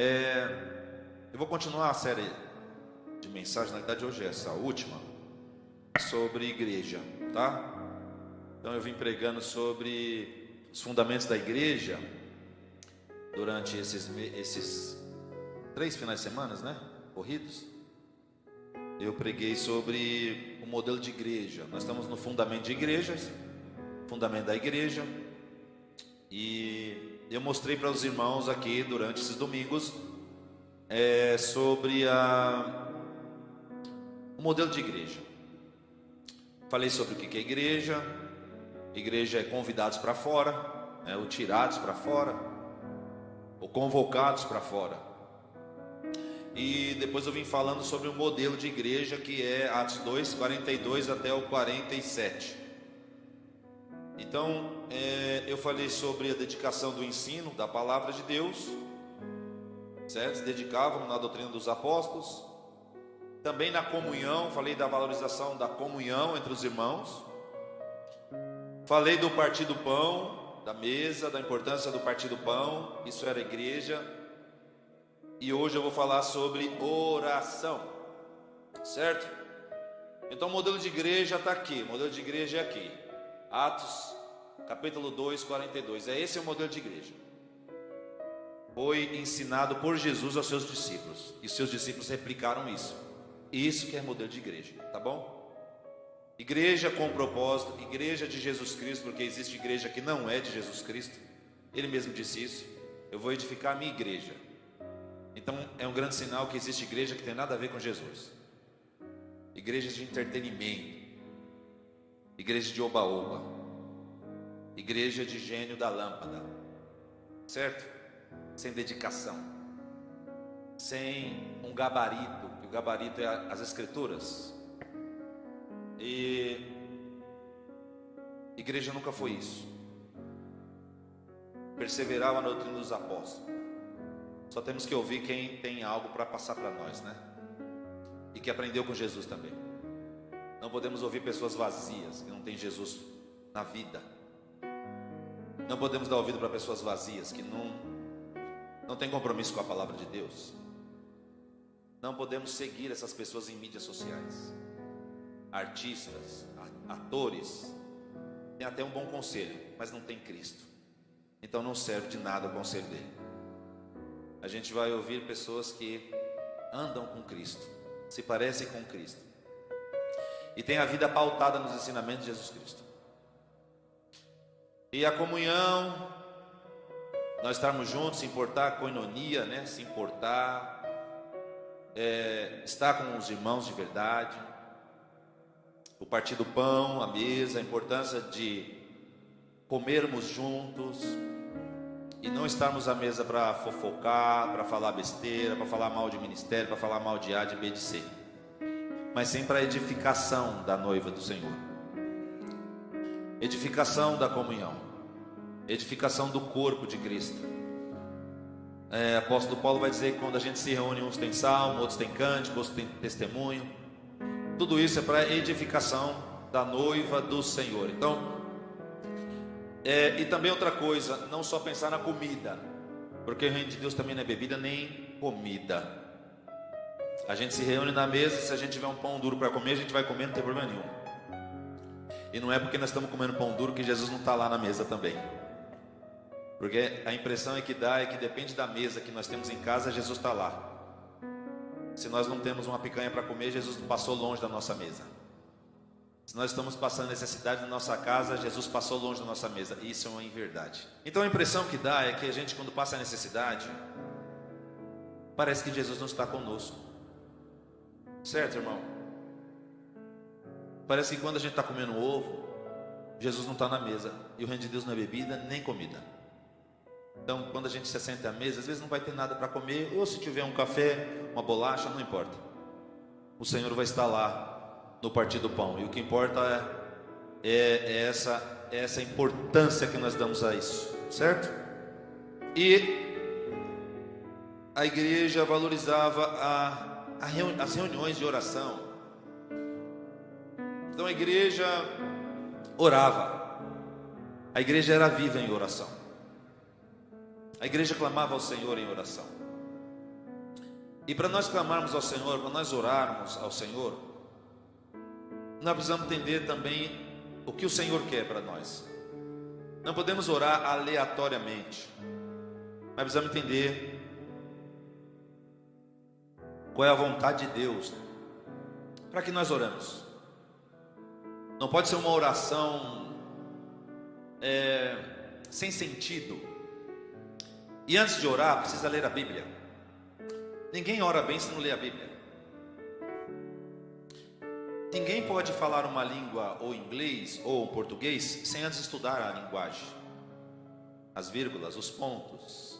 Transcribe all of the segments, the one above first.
Eu vou continuar a série de mensagens, na verdade hoje é essa última, sobre igreja, tá? Então eu vim pregando sobre os fundamentos da igreja durante esses 3 finais de semana, né? Corridos. Eu preguei sobre o modelo de igreja. Nós estamos no fundamento de igrejas, fundamento da igreja, e eu mostrei para os irmãos aqui durante esses domingos sobre o modelo de igreja. Falei sobre o que é igreja. Igreja é convidados para fora, ou tirados para fora, ou convocados para fora. E depois eu vim falando sobre o modelo de igreja, que é Atos 2, 42 até o 47. Então, eu falei sobre a dedicação do ensino da palavra de Deus, certo? Se dedicavam na doutrina dos apóstolos. Também na comunhão, falei da valorização da comunhão entre os irmãos. Falei do partir do pão, da mesa, da importância do partir do pão, isso era igreja. E hoje eu vou falar sobre oração, certo? Então o modelo de igreja está aqui, o modelo de igreja é aqui, Atos capítulo 2, 42, esse é o modelo de igreja. Foi ensinado por Jesus aos seus discípulos, e seus discípulos replicaram isso. Isso que é modelo de igreja, tá bom? Igreja com propósito, igreja de Jesus Cristo, porque existe igreja que não é de Jesus Cristo. Ele mesmo disse isso: eu vou edificar a minha igreja. Então é um grande sinal que existe igreja que tem nada a ver com Jesus. Igrejas de entretenimento, igreja de oba-oba, igreja de gênio da lâmpada, certo? Sem dedicação, sem um gabarito, que o gabarito é as escrituras. E igreja nunca foi isso. Perseverava na doutrina dos apóstolos. Só temos que ouvir quem tem algo para passar para nós, né? E que aprendeu com Jesus também. Não podemos ouvir pessoas vazias, que não tem Jesus na vida. Não podemos dar ouvido para pessoas vazias, que não tem compromisso com a palavra de Deus. Não podemos seguir essas pessoas em mídias sociais. Artistas, atores, tem até um bom conselho, mas não tem Cristo. Então não serve de nada o conselho dele. A gente vai ouvir pessoas que andam com Cristo, se parecem com Cristo, e tem a vida pautada nos ensinamentos de Jesus Cristo. E a comunhão, nós estarmos juntos, se importar, koinonia, né? Se importar, estar com os irmãos de verdade, o partir do pão, a mesa, a importância de comermos juntos. E não estarmos à mesa para fofocar, para falar besteira, para falar mal de ministério, para falar mal de A, de B, de C. Mas sempre a edificação da noiva do Senhor. Edificação da comunhão. Edificação do corpo de Cristo. Apóstolo Paulo vai dizer que quando a gente se reúne, uns tem salmo, outros tem cântico, outros tem testemunho. Tudo isso é para edificação da noiva do Senhor. Então, e também outra coisa, não só pensar na comida, porque o reino de Deus também não é bebida nem comida. A gente se reúne na mesa, se a gente tiver um pão duro para comer, a gente vai comer, não tem problema nenhum. E não é porque nós estamos comendo pão duro que Jesus não está lá na mesa também. Porque a impressão que dá é que depende da mesa que nós temos em casa, Jesus está lá. Se nós não temos uma picanha para comer, Jesus passou longe da nossa mesa. Se nós estamos passando necessidade na nossa casa, Jesus passou longe da nossa mesa. Isso é uma inverdade. Então a impressão que dá é que a gente, quando passa a necessidade, parece que Jesus não está conosco. Certo, irmão? Parece que quando a gente está comendo ovo, Jesus não está na mesa. E o reino de Deus não é bebida nem comida. Então quando a gente se senta à mesa, às vezes não vai ter nada para comer, ou se tiver um café, uma bolacha, não importa. O Senhor vai estar lá no partir do pão. E o que importa é essa importância que nós damos a isso, certo? E a igreja valorizava as reuniões de oração. Então a igreja orava. A igreja era viva em oração. A igreja clamava ao Senhor em oração. E para nós clamarmos ao Senhor, para nós orarmos ao Senhor, nós precisamos entender também o que o Senhor quer para nós. Não podemos orar aleatoriamente. Nós precisamos entender qual é a vontade de Deus para que nós oramos. Não pode ser uma oração sem sentido. E antes de orar, precisa ler a Bíblia. Ninguém ora bem se não lê a Bíblia. Ninguém pode falar uma língua ou inglês ou português sem antes estudar a linguagem, as vírgulas, os pontos.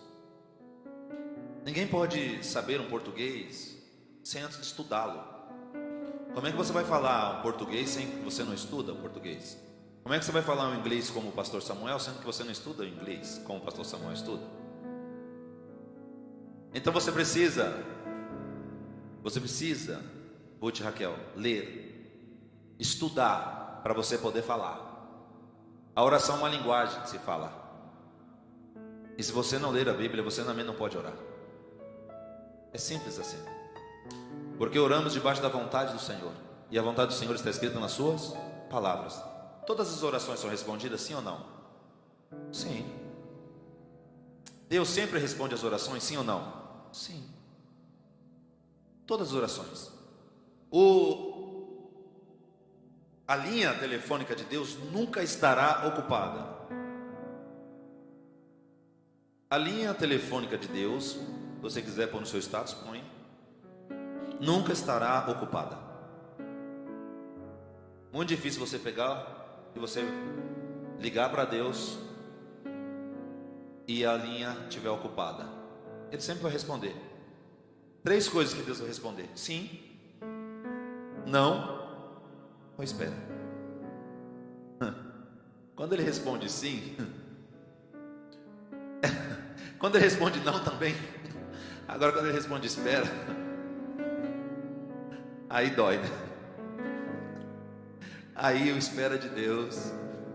Ninguém pode saber um português sem antes estudá-lo. Como é que você vai falar um português sem que você não estuda o português? Como é que você vai falar um inglês como o pastor Samuel, sendo que você não estuda o inglês como o pastor Samuel estuda? Então você precisa, Ruth e Raquel, ler, estudar, para você poder falar. A oração é uma linguagem que se fala. E se você não ler a Bíblia, você também não pode orar. É simples assim. Porque oramos debaixo da vontade do Senhor. E a vontade do Senhor está escrita nas suas palavras. Todas as orações são respondidas, sim ou não? Sim. Deus sempre responde as orações, sim ou não? Sim. Todas as orações. A linha telefônica de Deus nunca estará ocupada. A linha telefônica de Deus, se você quiser pôr no seu status, põe. Nunca estará ocupada. Muito difícil você pegar e você ligar para Deus e a linha estiver ocupada. Ele sempre vai responder. 3 coisas que Deus vai responder: sim, não ou espera. Quando ele responde sim, quando ele responde não também. Agora quando ele responde espera, aí dói, né? Aí o espera de Deus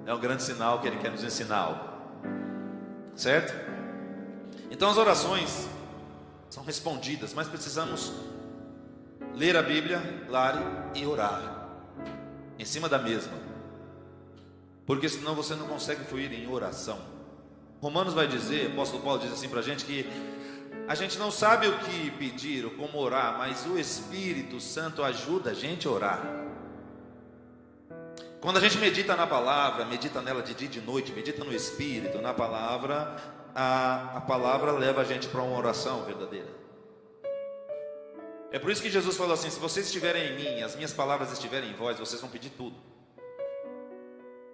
é um grande sinal que Ele quer nos ensinar algo, certo? Então as orações são respondidas, mas precisamos ler a Bíblia, Lari, e orar em cima da mesma, porque senão você não consegue fluir em oração. Romanos vai dizer, o apóstolo Paulo diz assim para a gente, que a gente não sabe o que pedir ou como orar, mas o Espírito Santo ajuda a gente a orar. Quando a gente medita na palavra, medita nela de dia e de noite, medita no Espírito, na palavra, a palavra leva a gente para uma oração verdadeira. É por isso que Jesus falou assim: se vocês estiverem em mim, as minhas palavras estiverem em vós, vocês vão pedir tudo.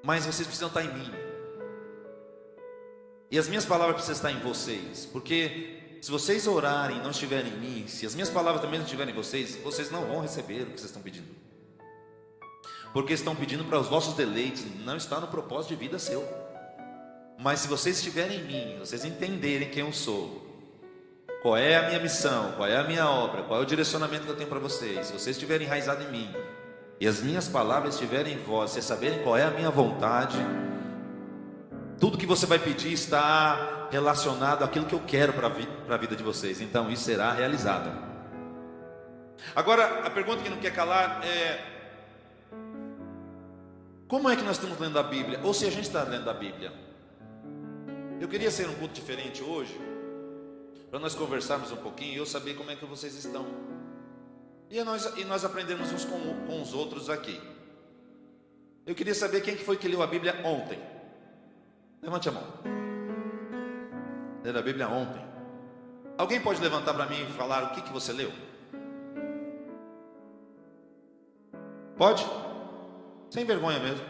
Mas vocês precisam estar em mim. E as minhas palavras precisam estar em vocês. Porque se vocês orarem e não estiverem em mim, se as minhas palavras também não estiverem em vocês, vocês não vão receber o que vocês estão pedindo. Porque estão pedindo para os vossos deleites, não está no propósito de vida seu. Mas se vocês estiverem em mim, vocês entenderem quem eu sou, qual é a minha missão, qual é a minha obra, qual é o direcionamento que eu tenho para vocês, se vocês estiverem enraizados em mim, e as minhas palavras estiverem em vós, vocês saberem qual é a minha vontade, tudo que você vai pedir está relacionado àquilo que eu quero para a vida de vocês. Então isso será realizado. Agora, a pergunta que não quer calar é: como é que nós estamos lendo a Bíblia? Ou se a gente está lendo a Bíblia? Eu queria ser um culto diferente hoje, para nós conversarmos um pouquinho e eu saber como é que vocês estão. E nós aprendemos uns com os outros aqui. Eu queria saber quem que foi que leu a Bíblia ontem. Levante a mão. Leu a Bíblia ontem. Alguém pode levantar para mim e falar o que você leu? Pode? Sem vergonha mesmo.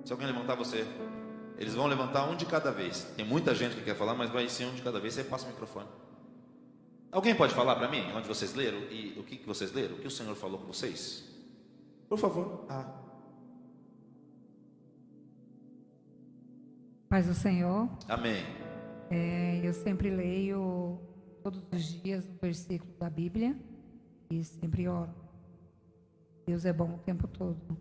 Se alguém levantar, você. Eles vão levantar um de cada vez. Tem muita gente que quer falar, mas vai ser um de cada vez. Você passa o microfone. Alguém pode falar para mim onde vocês leram e o que vocês leram? O que o Senhor falou com vocês? Por favor. Paz do Senhor. Amém. Eu sempre leio todos os dias um versículo da Bíblia e sempre oro. Deus é bom o tempo todo.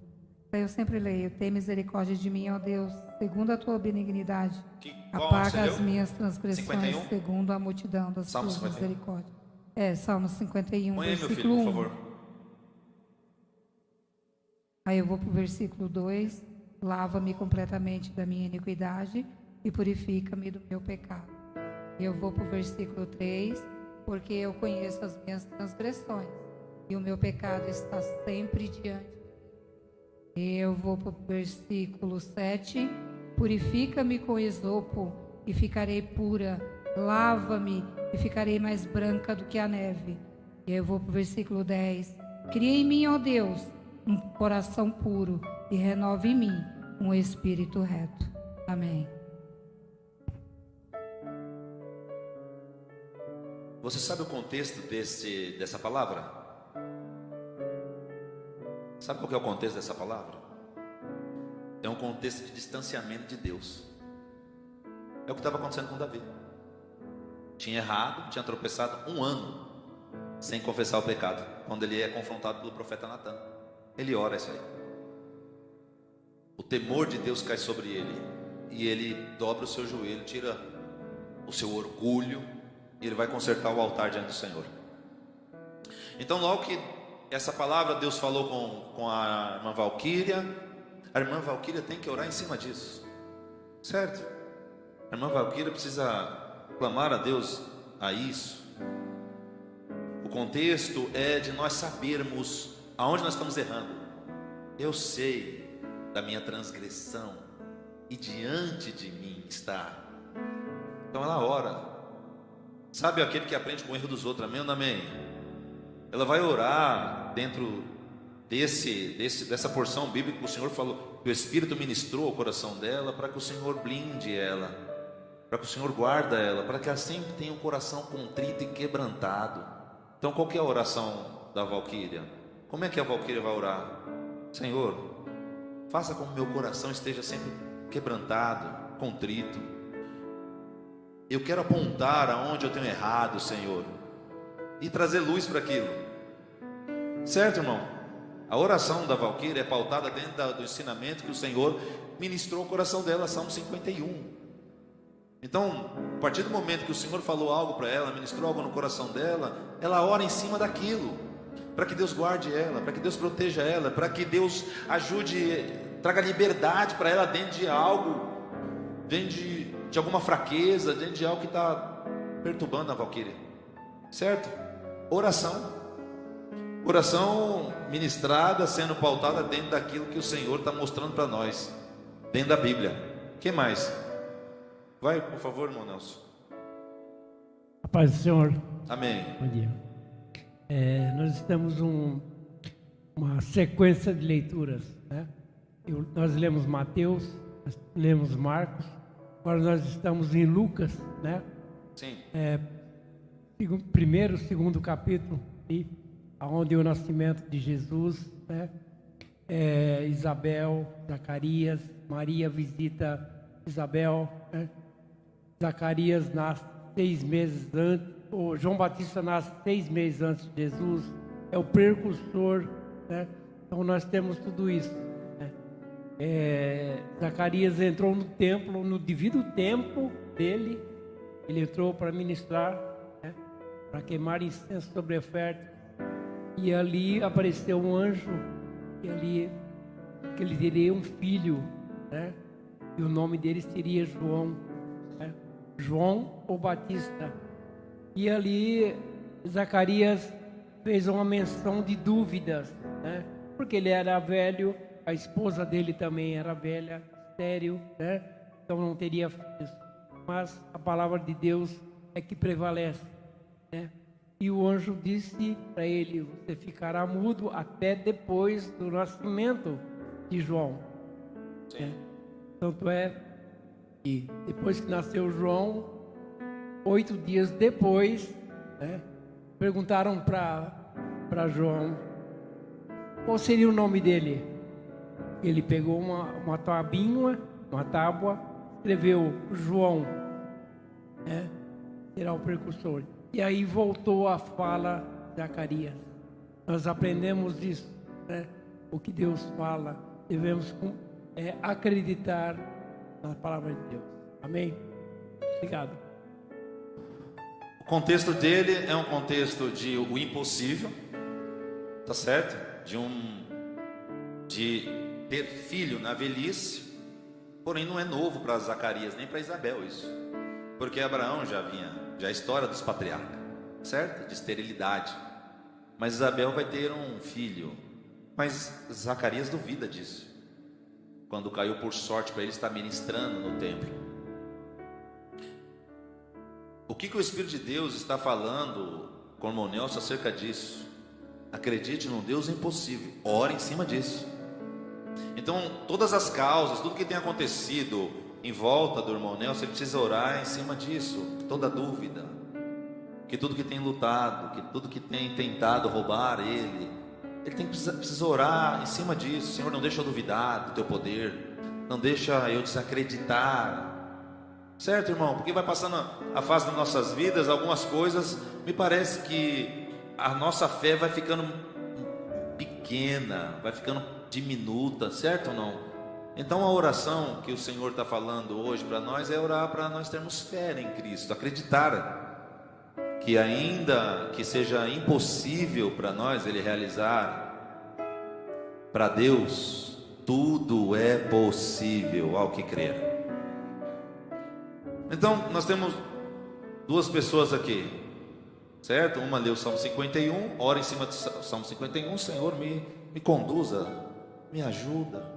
Eu sempre leio: tem misericórdia de mim, ó Deus, segundo a tua benignidade. Qual Apaga você as leu? minhas transgressões, 51? segundo a multidão das Salmo tuas 51. misericórdias. Salmo 51, Põe aí, meu versículo filho, por 1. favor. Aí eu vou para o versículo 2: lava-me completamente da minha iniquidade e purifica-me do meu pecado. E eu vou para o versículo 3: porque eu conheço as minhas transgressões e o meu pecado está sempre diante. E eu vou para o versículo 7: purifica-me com esopo e ficarei pura, lava-me e ficarei mais branca do que a neve. E eu vou para o versículo 10: cria em mim, ó Deus, um coração puro e renova em mim um espírito reto. Amém. Você sabe o contexto dessa palavra? Sabe qual que é o contexto dessa palavra? É um contexto de distanciamento de Deus. É o que estava acontecendo com Davi. Tinha errado, tinha tropeçado 1 ano sem confessar o pecado. Quando ele é confrontado pelo profeta Natan, ele ora isso aí. O temor de Deus cai sobre ele e ele dobra o seu joelho, tira o seu orgulho e ele vai consertar o altar diante do Senhor. Então, logo que essa palavra Deus falou com a irmã Valquíria, a irmã Valquíria tem que orar em cima disso, certo? A irmã Valquíria precisa clamar a Deus a isso. O contexto é de nós sabermos aonde nós estamos errando. Eu sei da minha transgressão e diante de mim está. Então ela ora. Sabe aquele que aprende com o erro dos outros, amém ou não amém? Ela vai orar dentro dessa porção bíblica que o Senhor falou, que o Espírito ministrou ao coração dela, para que o Senhor blinde ela, para que o Senhor guarda ela, para que ela sempre tenha um coração contrito e quebrantado. Então qual que é a oração da Valquíria? Como é que a Valquíria vai orar? Senhor, faça com que meu coração esteja sempre quebrantado, contrito. Eu quero apontar aonde eu tenho errado, Senhor, e trazer luz para aquilo. Certo, irmão? A oração da Valquíria é pautada dentro do ensinamento que o Senhor ministrou ao coração dela, Salmo 51. Então, a partir do momento que o Senhor falou algo para ela, ministrou algo no coração dela, ela ora em cima daquilo, para que Deus guarde ela, para que Deus proteja ela, para que Deus ajude, traga liberdade para ela dentro de algo, dentro de alguma fraqueza, dentro de algo que está perturbando a Valquíria, certo? Oração ministrada, sendo pautada dentro daquilo que o Senhor está mostrando para nós, dentro da Bíblia. O que mais? Vai, por favor, irmão Nelson. A paz do Senhor. Amém. Bom dia. Nós estamos uma sequência de leituras, né? Nós lemos Mateus, nós lemos Marcos, agora nós estamos em Lucas, né? Sim. Primeiro, segundo capítulo, onde o nascimento de Jesus, né? Isabel, Zacarias, Maria visita Isabel, né? Zacarias nasce 6 meses antes, João Batista nasce 6 meses antes de Jesus, é o precursor, né? Então nós temos tudo isso, né? Zacarias entrou no templo, no devido tempo dele, ele entrou para ministrar, né? Para queimar incenso sobre a oferta, e ali apareceu um anjo, e ali que ele teria um filho, né? E o nome dele seria João, né? João ou Batista. E ali Zacarias fez uma menção de dúvidas, né? Porque ele era velho, a esposa dele também era velha, estéril, né? Então não teria filhos. Mas a palavra de Deus é que prevalece, né? E o anjo disse para ele: você ficará mudo até depois do nascimento de João. Né? Tanto é que depois que nasceu João, 8 dias depois, né, perguntaram para João qual seria o nome dele. Ele pegou uma tábua, escreveu João, né, será o precursor. E aí voltou a fala de Zacarias. Nós aprendemos isso, né? O que Deus fala. devemos acreditar na palavra de Deus. Amém? Obrigado. O contexto dele é um contexto de o impossível, tá certo? De ter filho na velhice, porém não é novo para Zacarias nem para Isabel isso, porque Abraão já é a história dos patriarcas, certo? De esterilidade, mas Isabel vai ter um filho, mas Zacarias duvida disso, quando caiu por sorte para ele estar ministrando no templo. O que o Espírito de Deus está falando com o irmão Nelson acerca disso? Acredite num Deus impossível, ore em cima disso. Então, todas as causas, tudo que tem acontecido em volta do irmão Nelson, ele precisa orar em cima disso. Toda dúvida, que tudo que tem lutado, que tudo que tem tentado roubar ele precisa orar em cima disso. Senhor, não deixa eu duvidar do teu poder, não deixa eu desacreditar. Certo, irmão? Porque vai passando a fase das nossas vidas, algumas coisas, me parece que a nossa fé vai ficando pequena, vai ficando diminuta, certo ou não? Então a oração que o Senhor está falando hoje para nós é orar para nós termos fé em Cristo, acreditar que ainda que seja impossível para nós Ele realizar, para Deus tudo é possível ao que crer. Então nós temos duas pessoas aqui, certo? Uma leu o Salmo 51, ora em cima do Salmo 51, Senhor, me conduza, me ajuda,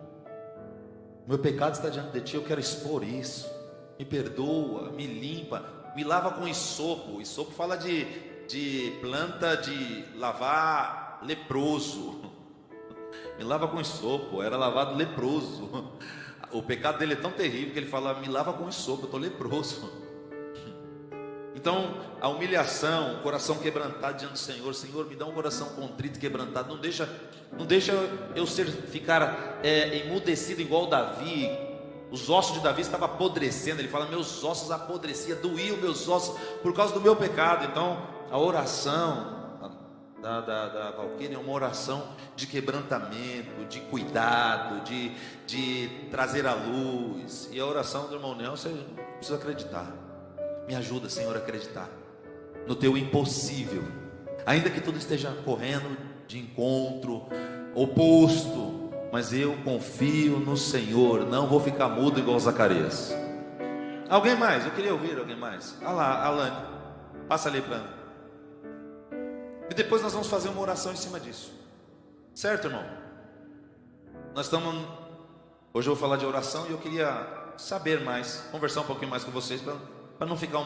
meu pecado está diante de Ti, eu quero expor isso, me perdoa, me limpa, me lava com isopo. Isopo fala de planta de lavar leproso, me lava com isopo, era lavado leproso. O pecado dele é tão terrível que ele fala, me lava com isopo, eu estou leproso. Então, a humilhação, o coração quebrantado diante do Senhor. Senhor, me dá um coração contrito e quebrantado. Não deixa eu ficar emudecido igual Davi. Os ossos de Davi estavam apodrecendo. Ele fala, meus ossos apodreciam, doíam meus ossos por causa do meu pecado. Então, a oração da Valquíria é uma oração de quebrantamento, de cuidado, de trazer à luz. E a oração do irmão Nelson, você precisa acreditar. Me ajuda, Senhor, a acreditar no teu impossível, ainda que tudo esteja correndo de encontro, oposto, mas eu confio no Senhor, não vou ficar mudo igual Zacarias. Alguém mais? Eu queria ouvir alguém mais. Olha lá, Alane, passa ali para mim. E depois nós vamos fazer uma oração em cima disso, certo, irmão? Hoje eu vou falar de oração e eu queria saber mais, conversar um pouquinho mais com vocês para não ficar um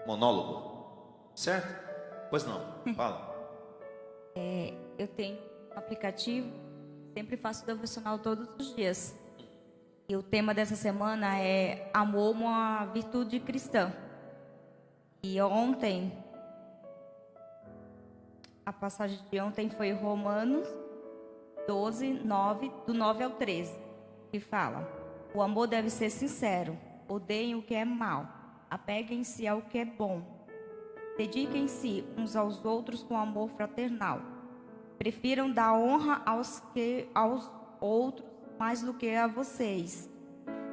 monólogo, certo? Pois não, fala. Eu tenho um aplicativo, sempre faço devocional todos os dias. E o tema dessa semana é amor, uma virtude cristã. E ontem, a passagem de ontem foi Romanos 12, 9, do 9 ao 13, que fala: o amor deve ser sincero. Odeiem o que é mal, apeguem-se ao que é bom, dediquem-se uns aos outros com amor fraternal, prefiram dar honra aos outros mais do que a vocês,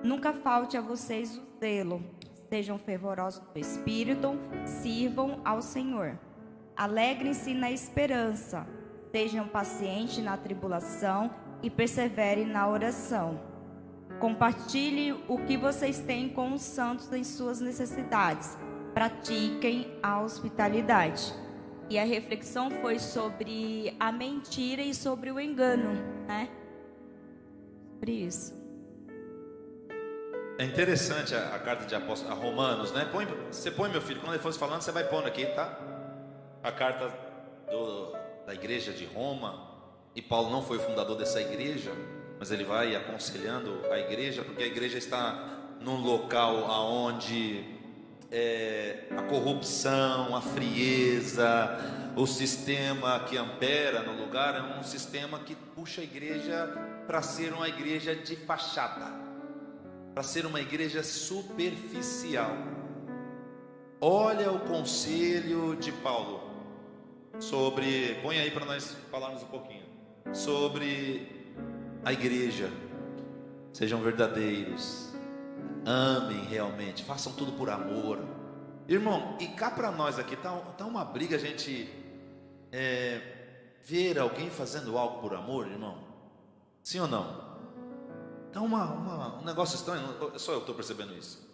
nunca falte a vocês o zelo, sejam fervorosos no espírito, sirvam ao Senhor, alegrem-se na esperança, sejam pacientes na tribulação e perseverem na oração. Compartilhe o que vocês têm com os santos em suas necessidades. Pratiquem a hospitalidade. E a reflexão foi sobre a mentira e sobre o engano, né? Sobre isso. É interessante a carta de apóstolo a Romanos, né? Você põe, meu filho, quando ele fosse falando, você vai pondo aqui, tá? A carta da igreja de Roma. E Paulo não foi o fundador dessa igreja, mas ele vai aconselhando a igreja, porque a igreja está num local onde a corrupção, a frieza, o sistema que impera no lugar é um sistema que puxa a igreja para ser uma igreja de fachada, para ser uma igreja superficial. Olha o conselho de Paulo põe aí para nós falarmos um pouquinho. sobre a igreja. Sejam verdadeiros, amem realmente, façam tudo por amor. Irmão, e cá para nós aqui tá uma briga a gente ver alguém fazendo algo por amor, irmão. Sim ou não? Tá um negócio estranho, só eu estou percebendo isso.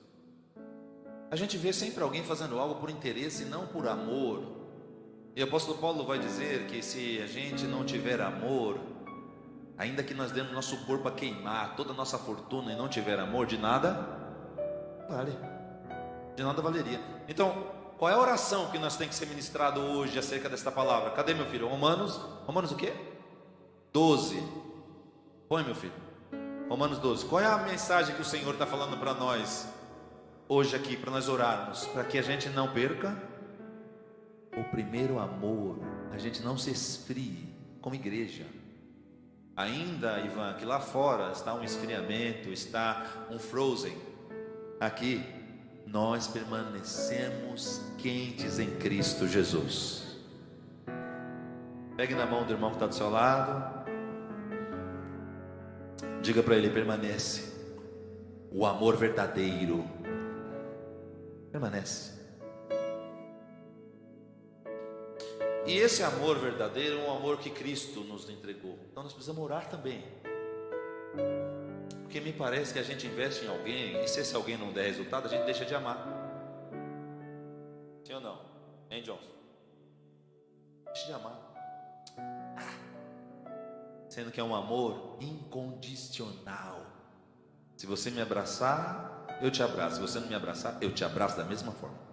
A gente vê sempre alguém fazendo algo por interesse e não por amor. E o apóstolo Paulo vai dizer que se a gente não tiver amor, ainda que nós demos nosso corpo a queimar, toda a nossa fortuna e não tiver amor, de nada vale, de nada valeria. Então, qual é a oração que nós temos que ser ministrado hoje acerca desta palavra? Cadê, meu filho? Romanos o quê? 12. Põe, meu filho. Romanos 12. Qual é a mensagem que o Senhor está falando para nós hoje aqui, para nós orarmos? Para que a gente não perca o primeiro amor, a gente não se esfrie como igreja. Ainda, Ivan, que lá fora está um esfriamento, está um frozen. Aqui, nós permanecemos quentes em Cristo Jesus. Pegue na mão do irmão que está do seu lado. Diga para ele: permanece. O amor verdadeiro permanece. E esse amor verdadeiro é um amor que Cristo nos entregou. Então nós precisamos orar também. Porque me parece que a gente investe em alguém, e se esse alguém não der resultado, a gente deixa de amar. Sim ou não? Hein, Johnson? Deixa de amar. Sendo que é um amor incondicional. Se você me abraçar, eu te abraço. Se você não me abraçar, eu te abraço da mesma forma.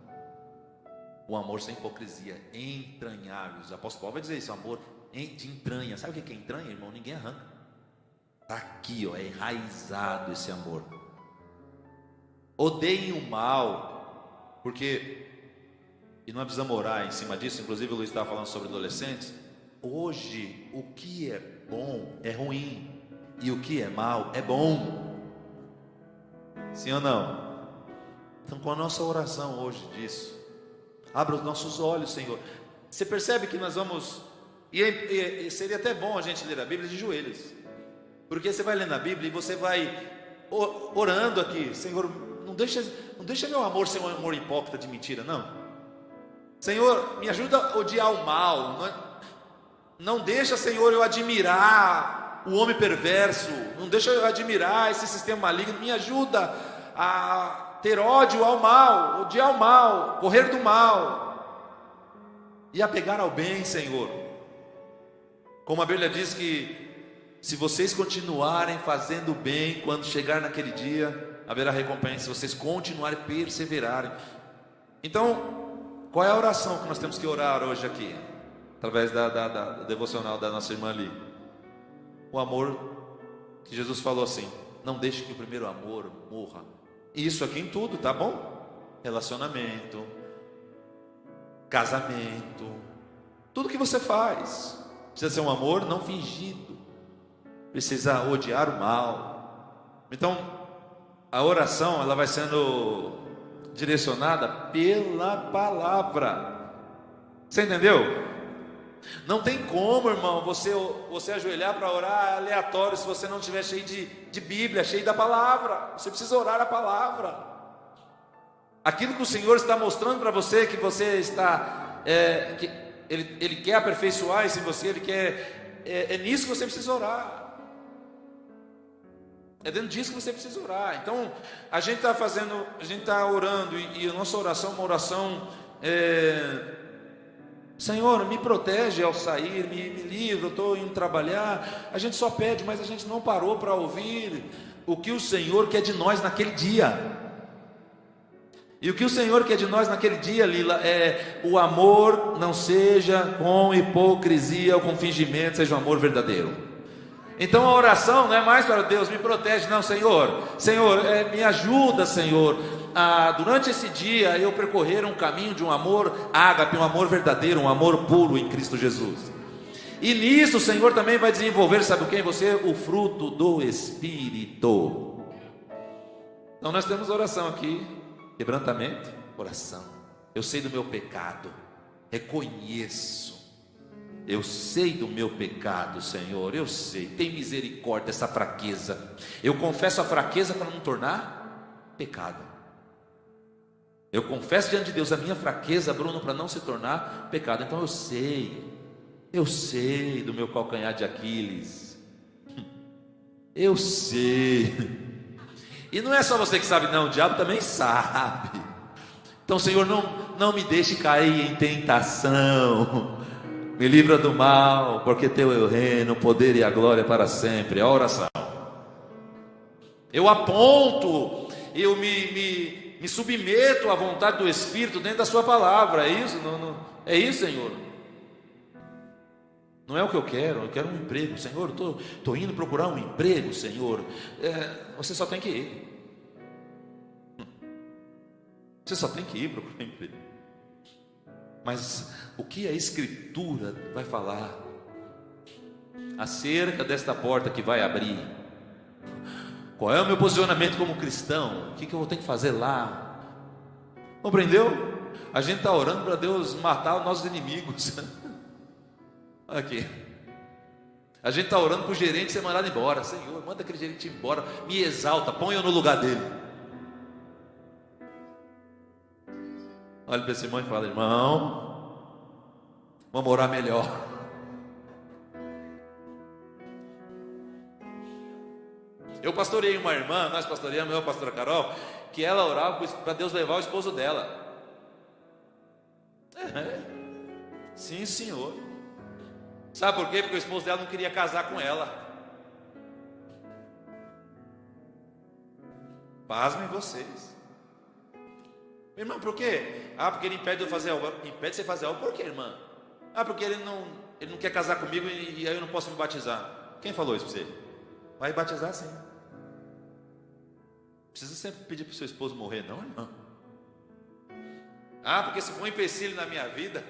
O amor sem hipocrisia, entranhável. O apóstolo Paulo vai dizer isso: amor de entranha. Sabe o que é entranha, irmão? Ninguém arranca. Está aqui, ó, é enraizado esse amor. Odeiem o mal, porque, e não precisa morar em cima disso. Inclusive o Luiz estava falando sobre adolescentes. Hoje, o que é bom é ruim, e o que é mal é bom. Sim ou não? Então, com a nossa oração hoje disso, abra os nossos olhos, Senhor. Você percebe que nós vamos, e seria até bom a gente ler a Bíblia de joelhos, porque você vai lendo a Bíblia e você vai orando aqui: Senhor, não deixa meu amor ser um amor hipócrita de mentira, não. Senhor, me ajuda a odiar o mal. Não deixa, Senhor, eu admirar o homem perverso. Não deixa eu admirar esse sistema maligno. Me ajuda a ter ódio ao mal, odiar o mal, correr do mal e apegar ao bem, Senhor. Como a Bíblia diz que se vocês continuarem fazendo o bem, quando chegar naquele dia, haverá recompensa. Se vocês continuarem, perseverarem. Então, qual é a oração que nós temos que orar hoje aqui? Através da devocional da nossa irmã ali. O amor que Jesus falou assim: não deixe que o primeiro amor morra. E isso aqui em tudo, tá bom? Relacionamento, casamento, tudo que você faz precisa ser um amor não fingido. Precisa odiar o mal. Então, a oração, ela vai sendo direcionada pela palavra. Você entendeu? Não tem como, irmão, você ajoelhar para orar aleatório se você não estiver cheio de Bíblia, cheio da palavra. Você precisa orar a palavra. Aquilo que o Senhor está mostrando para você, que você está, que Ele quer aperfeiçoar isso em você, Ele quer, é nisso que você precisa orar. É dentro disso que você precisa orar. Então, a gente está orando, e a nossa oração é uma oração, Senhor, me protege ao sair, me livra, eu estou indo trabalhar. A gente só pede, mas a gente não parou para ouvir o que o Senhor quer de nós naquele dia. E o que o Senhor quer de nós naquele dia, Lila, é o amor não seja com hipocrisia ou com fingimento, seja um amor verdadeiro. Então a oração não é mais para Deus, me protege, não, Senhor, me ajuda, Senhor, durante esse dia eu percorrer um caminho de um amor ágape, um amor verdadeiro, um amor puro em Cristo Jesus. E nisso o Senhor também vai desenvolver, sabe o que em você? O fruto do Espírito. Então nós temos oração aqui, quebrantamento, oração. Eu sei do meu pecado, reconheço, Eu sei do meu pecado, Senhor, eu sei. Tem misericórdia dessa fraqueza. Eu confesso a fraqueza para não tornar pecado. Eu confesso diante de Deus a minha fraqueza, Bruno, para não se tornar pecado. Então eu sei do meu calcanhar de Aquiles. Eu sei. E não é só você que sabe, não, o diabo também sabe. Então, Senhor, não me deixe cair em tentação. Me livra do mal, porque teu é o reino, o poder e a glória para sempre. A oração. Eu aponto, eu me submeto à vontade do Espírito dentro da sua palavra. É isso? É isso, Senhor. Não é o que eu quero um emprego. Senhor, estou indo procurar um emprego, Senhor. Você só tem que ir. Você só tem que ir procurar um emprego. Mas o que a Escritura vai falar acerca desta porta que vai abrir? Qual é o meu posicionamento como cristão? O que eu vou ter que fazer lá? Compreendeu? A gente está orando para Deus matar os nossos inimigos. Aqui. A gente está orando para o gerente ser mandado embora. Senhor, manda aquele gerente embora. Me exalta, põe eu no lugar dele. Olha para esse irmão e fala: irmão, vamos orar melhor. Eu pastorei uma irmã, nós pastoreamos, eu e a pastora Carol, que ela orava para Deus levar o esposo dela. Sim, senhor. Sabe por quê? Porque o esposo dela não queria casar com ela. Pasmem vocês. Irmã, por quê? Porque ele impede de eu fazer algo. Impede de você fazer algo, por quê, irmã? Porque ele não quer casar comigo e aí eu não posso me batizar. Quem falou isso para você? Vai batizar sim. Precisa sempre pedir para o seu esposo morrer, não, irmã? Porque se for um empecilho na minha vida.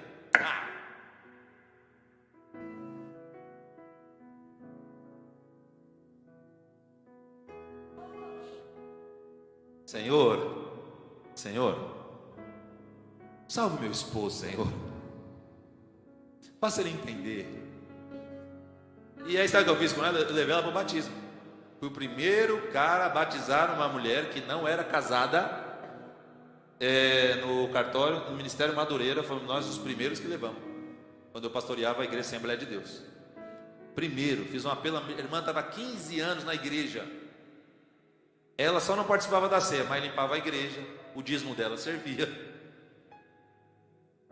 Senhor, salve meu esposo, Senhor. Faça ele entender. E aí sabe o que eu fiz com ela? Eu levei ela para o batismo. Fui o primeiro cara a batizar uma mulher que não era casada no cartório, no Ministério Madureira. Fomos nós os primeiros que levamos, quando eu pastoreava a igreja Assembleia de Deus. Primeiro, fiz um apelo. A irmã estava há 15 anos na igreja. Ela só não participava da ceia, mas limpava a igreja. O dízimo dela servia.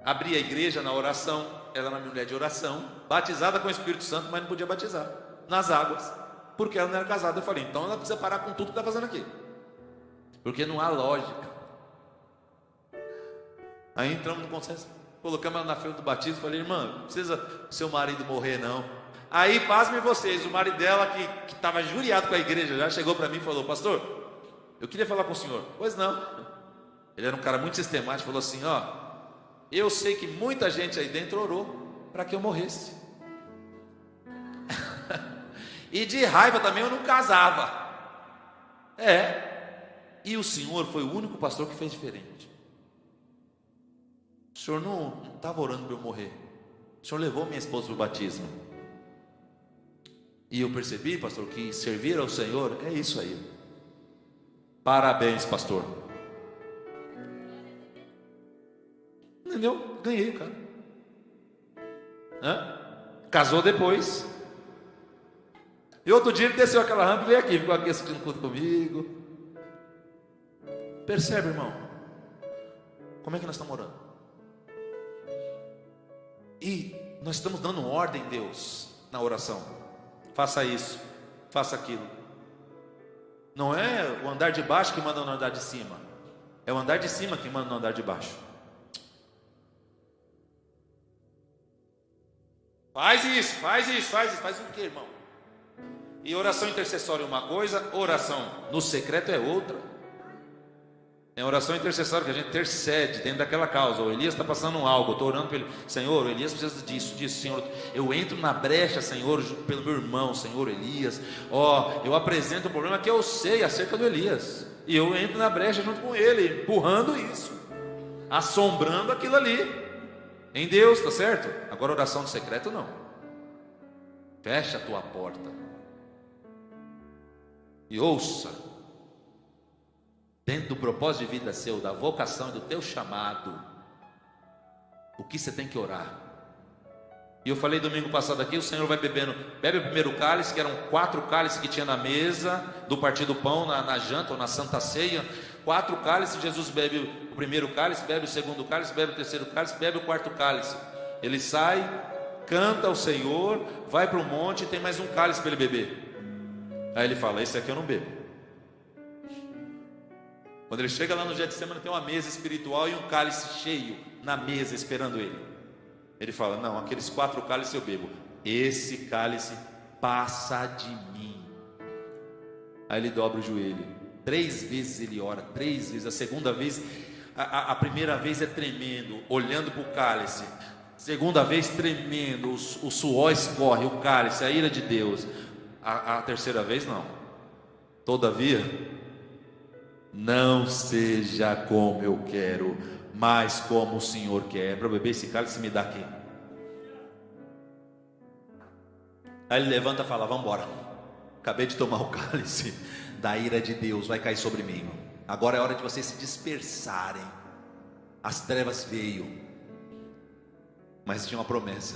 Abria a igreja na oração. Ela era uma mulher de oração, batizada com o Espírito Santo, mas não podia batizar nas águas, porque ela não era casada. Eu falei, então ela precisa parar com tudo que está fazendo aqui, porque não há lógica. Aí entramos no consenso, colocamos ela na fila do batismo. Falei, irmã, não precisa seu marido morrer não. Aí, pasmem vocês, o marido dela, que estava juriado com a igreja, já chegou para mim e falou: pastor, eu queria falar com o senhor. Pois não. Ele era um cara muito sistemático. Falou assim: eu sei que muita gente aí dentro orou para que eu morresse. E de raiva também eu não casava. E o senhor foi o único pastor que fez diferente. O senhor não estava orando para eu morrer. O senhor levou minha esposa para o batismo. E eu percebi, pastor, que servir ao Senhor é isso aí. Parabéns, pastor. Entendeu? Ganhei o cara. Casou depois. E outro dia ele desceu aquela rampa e veio aqui, ficou aqui assistindo culto comigo. Percebe, irmão? Como é que nós estamos orando? E nós estamos dando ordem, Deus, na oração. Faça isso, faça aquilo. Não é o andar de baixo que manda no andar de cima, é o andar de cima que manda no andar de baixo. Faz isso, faz o que, irmão? E oração intercessória é uma coisa, oração no secreto é outra. É oração intercessória que a gente intercede dentro daquela causa. O Elias está passando algo, eu estou orando para ele. Senhor, o Elias precisa disso, Senhor. Eu entro na brecha, Senhor, pelo meu irmão, Senhor Elias. Eu apresento o problema que eu sei acerca do Elias. E eu entro na brecha junto com ele, empurrando isso, assombrando aquilo ali. em Deus, tá certo? Agora oração no secreto não. Fecha a tua porta e ouça, dentro do propósito de vida seu, da vocação e do teu chamado, o que você tem que orar. E eu falei domingo passado aqui, o Senhor vai bebendo, bebe o primeiro cálice, que eram 4 cálices que tinha na mesa do partir do pão, na janta ou na santa ceia. 4 cálices, Jesus bebe o primeiro cálice, bebe o segundo cálice, bebe o terceiro cálice, bebe o quarto cálice. Ele sai, canta ao Senhor, vai para o monte e tem mais um cálice para ele beber. Aí ele fala, esse aqui eu não bebo. Quando ele chega lá no Getsemane, tem uma mesa espiritual e um cálice cheio na mesa esperando ele. Ele fala, não, aqueles 4 cálices eu bebo, esse cálice passa de mim. Aí ele dobra o joelho, 3 vezes ele ora, 3 vezes. A segunda vez, a primeira vez é tremendo, olhando para o cálice. Segunda vez tremendo, o suor escorre, o cálice, a ira de Deus. A terceira vez não. Todavia, não seja como eu quero, mas como o Senhor quer. Para eu beber esse cálice, me dá aqui. Aí ele levanta e fala, vamos embora. Acabei de tomar o cálice da ira de Deus, vai cair sobre mim. Agora é hora de vocês se dispersarem. As trevas veio, mas tinha uma promessa.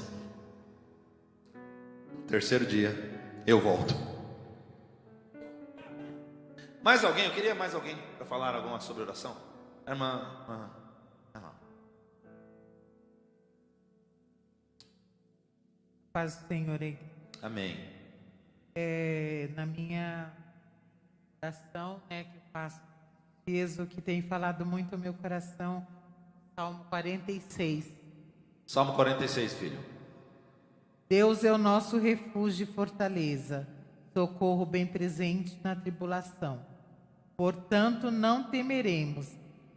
Terceiro dia, eu volto. Mais alguém? Eu queria mais alguém para falar alguma sobre oração. Irmã. Paz do Senhor aí. Amém. Na minha oração, que eu faço, o que tem falado muito ao meu coração, Salmo 46. Salmo 46, filho. Deus é o nosso refúgio e fortaleza, socorro bem presente na tribulação. Portanto, não temeremos,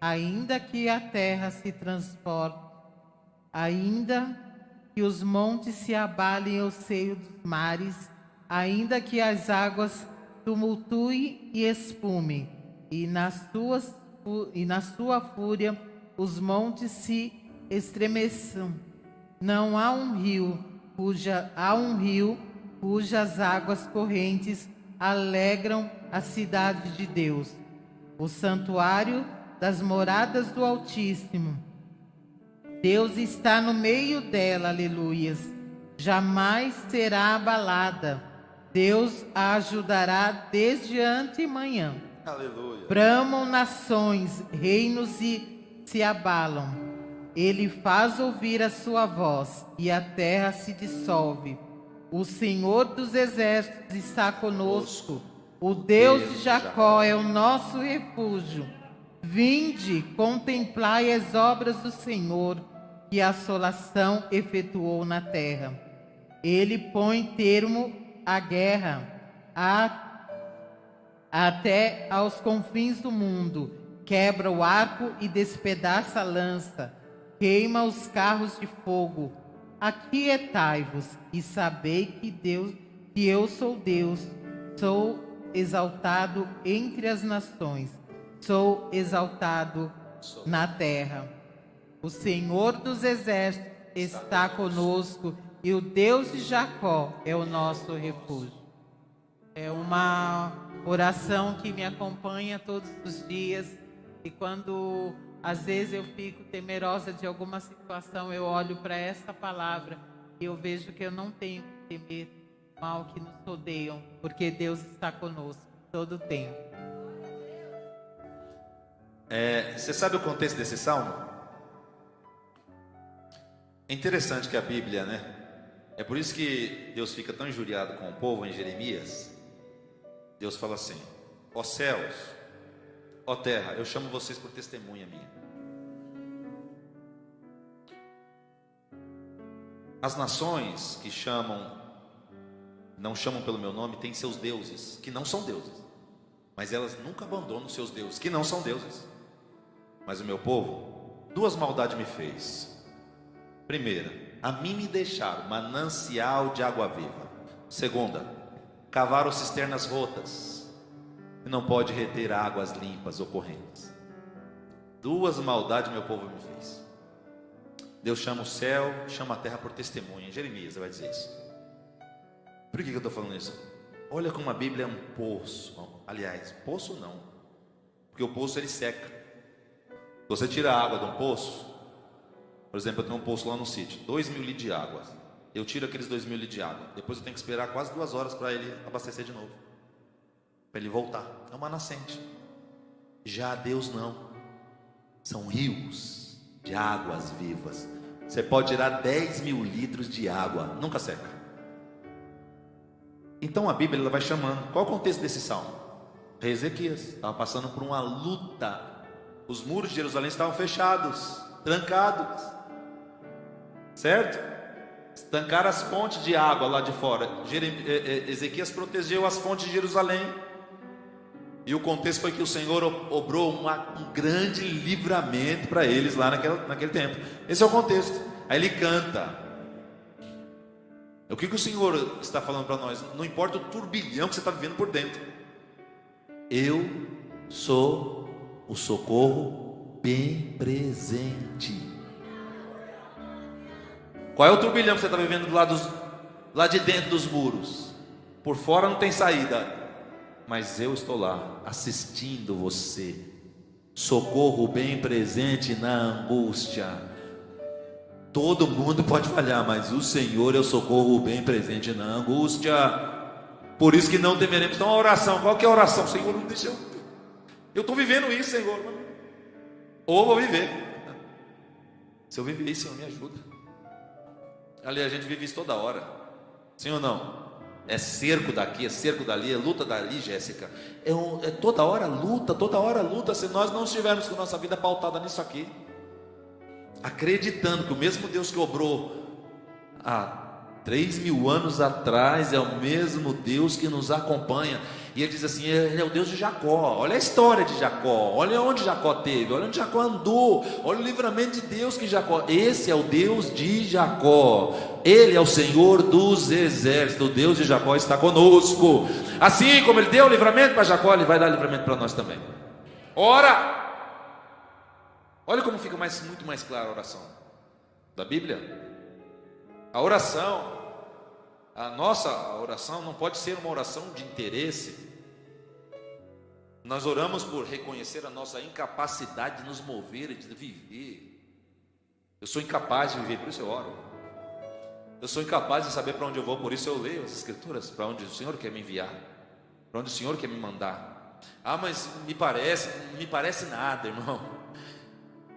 ainda que a terra se transforme, ainda que os montes se abalem ao seio dos mares, ainda que as águas tumultuem e espumem, e na sua fúria os montes se estremeçam. Não há um rio cujas águas correntes alegram a cidade de Deus, o santuário das moradas do Altíssimo. Deus está no meio dela, aleluias. Jamais será abalada. Deus a ajudará desde antemanhã. Aleluia. Bramam nações, reinos e se abalam. Ele faz ouvir a sua voz e a terra se dissolve. O Senhor dos exércitos está conosco. O Deus de Jacó é o nosso refúgio. Vinde, contemplai as obras do Senhor, que a assolação efetuou na terra. Ele põe termo à guerra até aos confins do mundo. Quebra o arco e despedaça a lança. Queima os carros de fogo. Aquietai-vos e sabei que eu sou Deus. Sou exaltado entre as nações. Sou exaltado na terra. O Senhor dos exércitos está conosco e o Deus de Jacó é o nosso refúgio. É uma oração que me acompanha todos os dias, e quando às vezes eu fico temerosa de alguma situação, eu olho para essa palavra e eu vejo que eu não tenho que temer o mal que nos rodeiam, porque Deus está conosco todo o tempo. Você sabe o contexto desse salmo? É interessante que a Bíblia, é por isso que Deus fica tão injuriado com o povo em Jeremias. Deus fala assim: ó céus, ó terra, eu chamo vocês por testemunha minha. As nações que não chamam pelo meu nome, têm seus deuses, que não são deuses, mas elas nunca abandonam seus deuses, que não são deuses. Mas o meu povo, 2 maldades me fez. Primeira, a mim me deixaram manancial de água viva. Segunda, cavaram cisternas rotas, e não pode reter águas limpas ou correntes. 2 maldades meu povo me fez. Deus chama o céu, chama a terra por testemunha. Jeremias vai dizer isso. Por que eu estou falando isso? Olha como a Bíblia é um poço. Aliás, poço não, porque o poço ele seca. Se você tira a água de um poço, por exemplo, eu tenho um poço lá no sítio, 2.000 litros de água. Eu tiro aqueles 2.000 litros de água. Depois eu tenho que esperar quase 2 horas para ele abastecer de novo, para ele voltar. É uma nascente. Já Deus não. São rios de águas vivas. Você pode tirar 10.000 litros de água, nunca seca. Então a Bíblia ela vai chamando. Qual é o contexto desse salmo? Rei Ezequias estava passando por uma luta. Os muros de Jerusalém estavam fechados, trancados, certo? Estancaram as fontes de água lá de fora. Ezequias protegeu as fontes de Jerusalém. E o contexto foi que o Senhor obrou um grande livramento para eles lá naquele tempo. Esse é o contexto. Aí ele canta. O que o Senhor está falando para nós? Não importa o turbilhão que você está vivendo por dentro. Eu sou o socorro bem presente. Qual é o turbilhão que você está vivendo lá de dentro dos muros? Por fora não tem saída. Mas eu estou lá, assistindo você. Socorro bem presente na angústia. Todo mundo pode falhar, mas o Senhor é o socorro bem presente na angústia. Por isso que não temeremos. Então a oração, qual que é a oração? Senhor, não deixa eu estou vivendo isso, Senhor. Ou vou viver. Se eu viver isso, Senhor, me ajuda. Ali a gente vive isso toda hora. Sim ou não? É cerco daqui, é cerco dali, é luta dali, Jéssica. É toda hora luta, toda hora luta. Se nós não estivermos com nossa vida pautada nisso aqui, acreditando que o mesmo Deus que obrou há 3.000 anos atrás é o mesmo Deus que nos acompanha. E ele diz assim, ele é o Deus de Jacó. Olha a história de Jacó, olha onde Jacó teve, olha onde Jacó andou, olha o livramento de Deus que Jacó. Esse é o Deus de Jacó. Ele é o Senhor dos exércitos. O Deus de Jacó está conosco. Assim como ele deu o livramento para Jacó, ele vai dar livramento para nós também. Ora! Olha como fica muito mais clara a oração da Bíblia. A oração, a nossa oração não pode ser uma oração de interesse. Nós oramos por reconhecer a nossa incapacidade de nos mover e de viver. Eu sou incapaz de viver, por isso eu oro. Eu sou incapaz de saber para onde eu vou, por isso eu leio as Escrituras, para onde o Senhor quer me enviar, para onde o Senhor quer me mandar. Ah, mas me parece nada, irmão.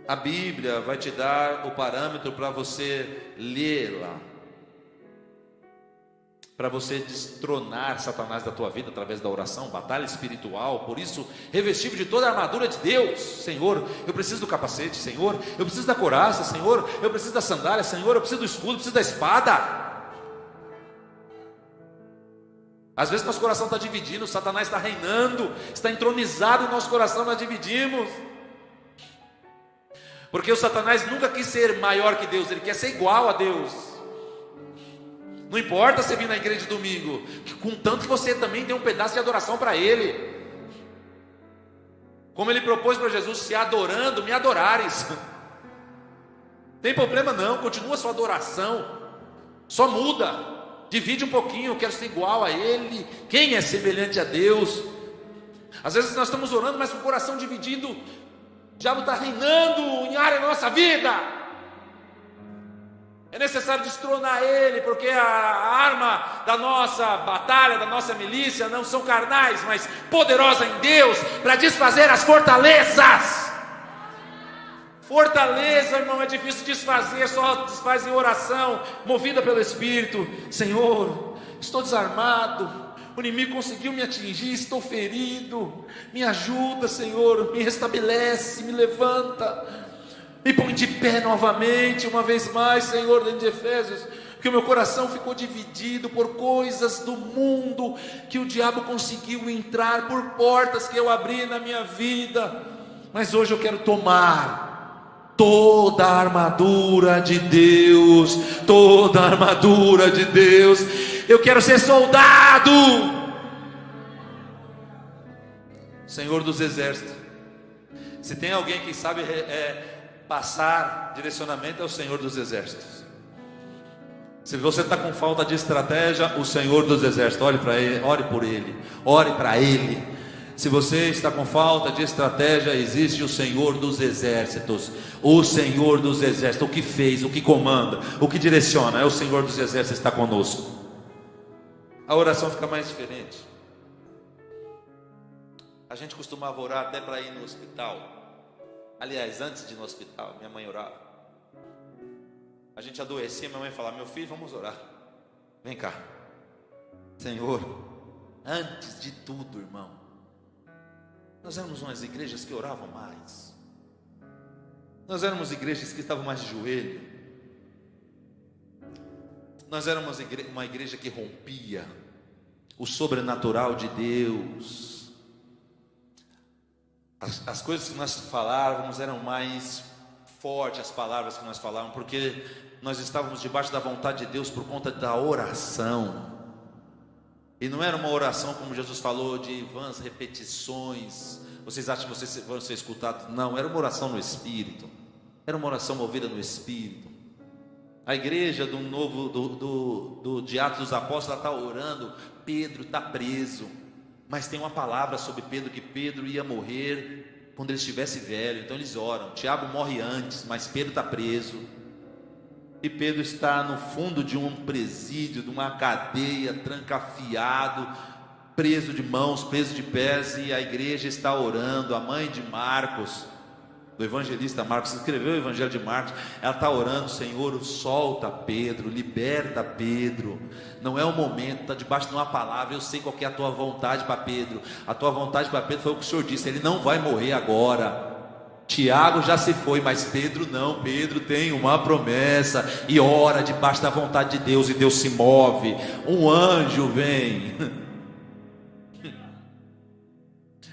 A Bíblia vai te dar o parâmetro para você lê-la, para você destronar Satanás da tua vida através da oração, batalha espiritual. Por isso, revestido de toda a armadura de Deus. Senhor, eu preciso do capacete. Senhor, eu preciso da couraça. Senhor, eu preciso da sandália. Senhor, eu preciso do escudo, eu preciso da espada. Às vezes nosso coração está dividindo, Satanás está reinando, está entronizado no nosso coração, nós dividimos. Porque o Satanás nunca quis ser maior que Deus, ele quer ser igual a Deus. Não importa você vir na igreja de domingo, contanto que você também dê um pedaço de adoração para Ele. Como Ele propôs para Jesus, se adorando, me adorares. Tem problema não, continua a sua adoração. Só muda, divide um pouquinho, eu quero ser igual a Ele. Quem é semelhante a Deus? Às vezes nós estamos orando, mas com o coração dividido. O diabo está reinando em área da nossa vida. É necessário destronar ele, porque a arma da nossa batalha, da nossa milícia, não são carnais, mas poderosa em Deus, para desfazer as fortalezas. Fortaleza, irmão, é difícil desfazer, só desfaz em oração, movida pelo Espírito. Senhor, estou desarmado, o inimigo conseguiu me atingir, estou ferido, me ajuda, Senhor, me restabelece, me levanta. Me põe de pé novamente, uma vez mais, Senhor, dentro de Efésios, porque o meu coração ficou dividido por coisas do mundo, que o diabo conseguiu entrar por portas que eu abri na minha vida, mas hoje eu quero tomar toda a armadura de Deus, toda a armadura de Deus, eu quero ser soldado, Senhor dos exércitos. Se tem alguém que sabe passar direcionamento é o Senhor dos Exércitos. Se você está com falta de estratégia, o Senhor dos Exércitos, ore para Ele, ore por Ele, ore para Ele. Se você está com falta de estratégia, existe o Senhor dos Exércitos. O Senhor dos Exércitos, o que fez, o que comanda, o que direciona, é o Senhor dos Exércitos, está conosco. A oração fica mais diferente. A gente costumava orar até para ir no hospital. Aliás, antes de ir no hospital, minha mãe orava. A gente adoecia, minha mãe falava: meu filho, vamos orar. Vem cá. Senhor, antes de tudo, irmão, nós éramos umas igrejas que oravam mais. Nós éramos igrejas que estavam mais de joelho. Nós éramos uma igreja que rompia o sobrenatural de Deus. As coisas que nós falávamos eram mais fortes, as palavras que nós falávamos, porque nós estávamos debaixo da vontade de Deus por conta da oração. E não era uma oração como Jesus falou, de vãs repetições. Vocês acham que vocês vão ser escutados? Não, era uma oração no Espírito. Era uma oração movida no Espírito. A igreja de Atos dos Apóstolos está orando. Pedro está preso, mas tem uma palavra sobre Pedro, que Pedro ia morrer quando ele estivesse velho. Então eles oram. Tiago morre antes, mas Pedro está preso. E Pedro está no fundo de um presídio, de uma cadeia, trancafiado, preso de mãos, preso de pés, e a igreja está orando. A mãe de Marcos, do evangelista Marcos, escreveu o evangelho de Marcos, ela está orando: Senhor, solta Pedro, liberta Pedro. Não é o momento, está debaixo de uma palavra. Eu sei qual que é a tua vontade para Pedro. A tua vontade para Pedro foi o que o Senhor disse: ele não vai morrer agora. Tiago já se foi, mas Pedro não. Pedro tem uma promessa, e ora debaixo da vontade de Deus, e Deus se move. Um anjo vem.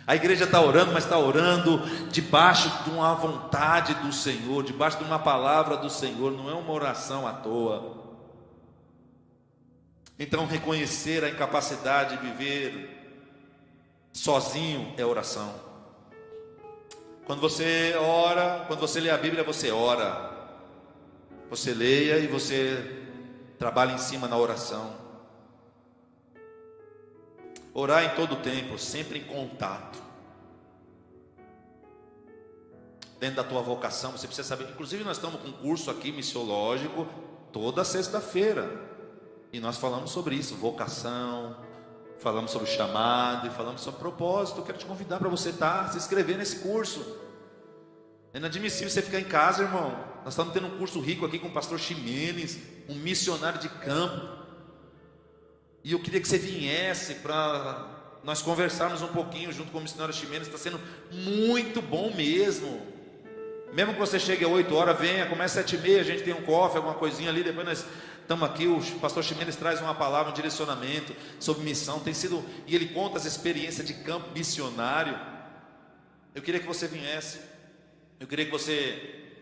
A igreja está orando, mas está orando debaixo de uma vontade do Senhor, debaixo de uma palavra do Senhor. Não é uma oração à toa. Então, reconhecer a incapacidade de viver sozinho é oração. Quando você ora, quando você lê a Bíblia, você ora. Você leia e você trabalha em cima na oração. Orar em todo tempo, sempre em contato. Dentro da tua vocação, você precisa saber. Inclusive nós estamos com um curso aqui missiológico toda sexta-feira. E nós falamos sobre isso, vocação, falamos sobre chamado e falamos sobre propósito. Eu quero te convidar para você se inscrever nesse curso. É inadmissível você ficar em casa, irmão. Nós estamos tendo um curso rico aqui com o pastor Ximenes, um missionário de campo. E eu queria que você viesse para nós conversarmos um pouquinho junto com o missionário Ximenes. Está sendo muito bom mesmo. Mesmo que você chegue às 8 horas, venha, começa às 7h30, a gente tem um cofre, alguma coisinha ali, depois nós estamos aqui, o pastor Ximenes traz uma palavra, um direcionamento sobre missão, e ele conta as experiências de campo missionário. Eu queria que você viesse, eu queria que você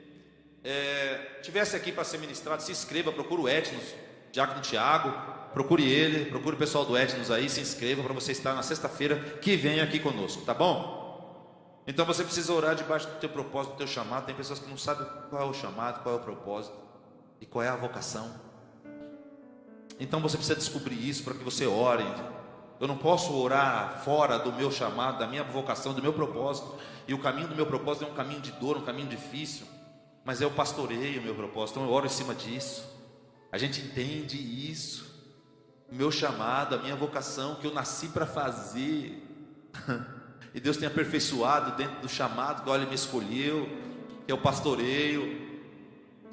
tivesse aqui para ser ministrado. Se inscreva, procure o Etnos, Diácono Tiago, procure ele, procure o pessoal do Etnos aí, se inscreva para você estar na sexta-feira que vem aqui conosco, tá bom? Então você precisa orar debaixo do teu propósito, do teu chamado. Tem pessoas que não sabem qual é o chamado, qual é o propósito e qual é a vocação. Então você precisa descobrir isso para que você ore. Eu não posso orar fora do meu chamado, da minha vocação, do meu propósito. E o caminho do meu propósito é um caminho de dor, um caminho difícil, mas eu pastoreio o meu propósito. Então eu oro em cima disso. A gente entende isso. O meu chamado, a minha vocação, que eu nasci para fazer. E Deus tem aperfeiçoado dentro do chamado que Ele me escolheu, que é o pastoreio.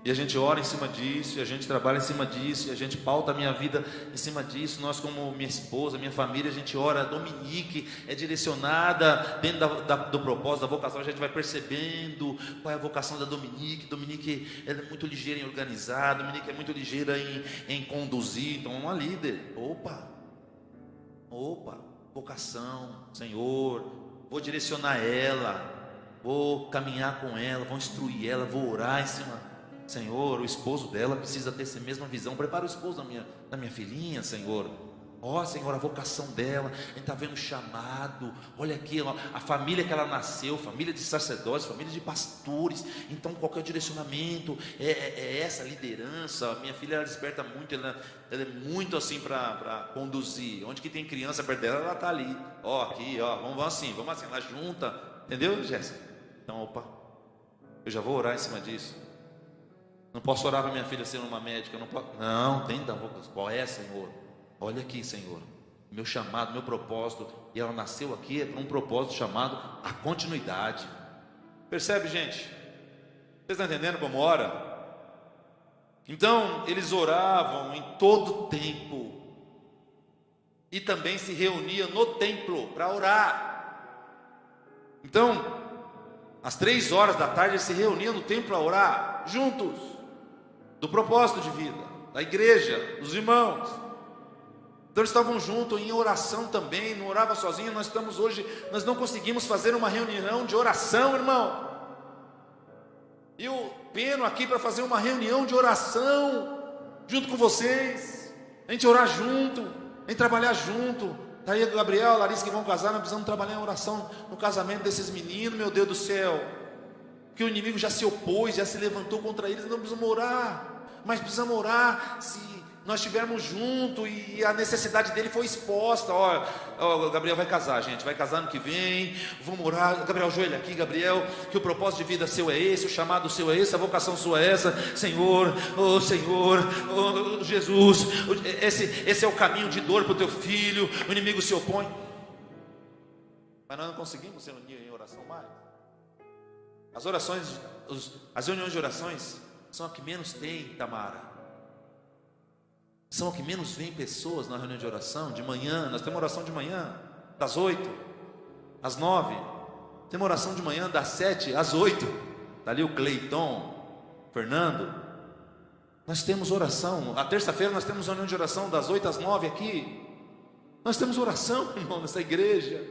E a gente ora em cima disso, e a gente trabalha em cima disso, e a gente pauta a minha vida em cima disso. Nós, como minha esposa, minha família, a gente ora. A Dominique é direcionada dentro do propósito, da vocação. A gente vai percebendo qual é a vocação da Dominique. Dominique ela é muito ligeira em organizar, Dominique é muito ligeira em conduzir. Então é uma líder. Opa, vocação, Senhor, vou direcionar ela, vou caminhar com ela, vou instruir ela, vou orar em cima. Senhor, o esposo dela precisa ter essa mesma visão. Prepara o esposo da minha filhinha, Senhor. Ó Senhor, a vocação dela, a gente está vendo o chamado. Olha aqui, ó, a família que ela nasceu, família de sacerdotes, família de pastores. Então qualquer direcionamento, é essa liderança. Minha filha, ela desperta muito, ela é muito assim para conduzir. Onde que tem criança perto dela, ela está ali. Ó, aqui, ó, vamos assim, ela junta. Entendeu, Jéssica? Então, opa, eu já vou orar em cima disso. Não posso orar para minha filha ser uma médica, não, tem da vocação. Qual é, Senhor? Olha aqui, Senhor, meu chamado, meu propósito, e ela nasceu aqui é para um propósito chamado a continuidade. Percebe, gente? Vocês estão entendendo como ora? Então, eles oravam em todo tempo, e também se reuniam no templo para orar. Então, às 3 horas da tarde, eles se reuniam no templo para orar, juntos, do propósito de vida, da igreja, dos irmãos. Então eles estavam juntos em oração também, não orava sozinho. Nós não conseguimos fazer uma reunião de oração, irmão. E eu peno aqui para fazer uma reunião de oração, junto com vocês, a gente orar junto, a gente trabalhar junto. Está aí o Gabriel, a Larissa que vão casar, nós precisamos trabalhar em oração no casamento desses meninos, meu Deus do céu. Que o inimigo já se opôs, já se levantou contra eles, não precisamos orar. Mas precisamos orar se nós estivermos juntos e a necessidade dele foi exposta. Ó, Gabriel vai casar, gente, vai casar ano que vem, vamos orar. Gabriel, joelha aqui, Gabriel, que o propósito de vida seu é esse, o chamado seu é esse, a vocação sua é essa. Senhor, Senhor, Jesus, esse é o caminho de dor para o teu filho, o inimigo se opõe. Mas nós não conseguimos se unir em oração mais. As orações, as reuniões de orações são a que menos tem, Tamara. São a que menos vem pessoas na reunião de oração. De manhã, nós temos oração de manhã, das 8 às 9. Temos oração de manhã das 7 às 8. Está ali o Cleiton, Fernando. Nós temos oração. A terça-feira nós temos reunião de oração das 8 às 9 aqui. Nós temos oração, irmão, nessa igreja.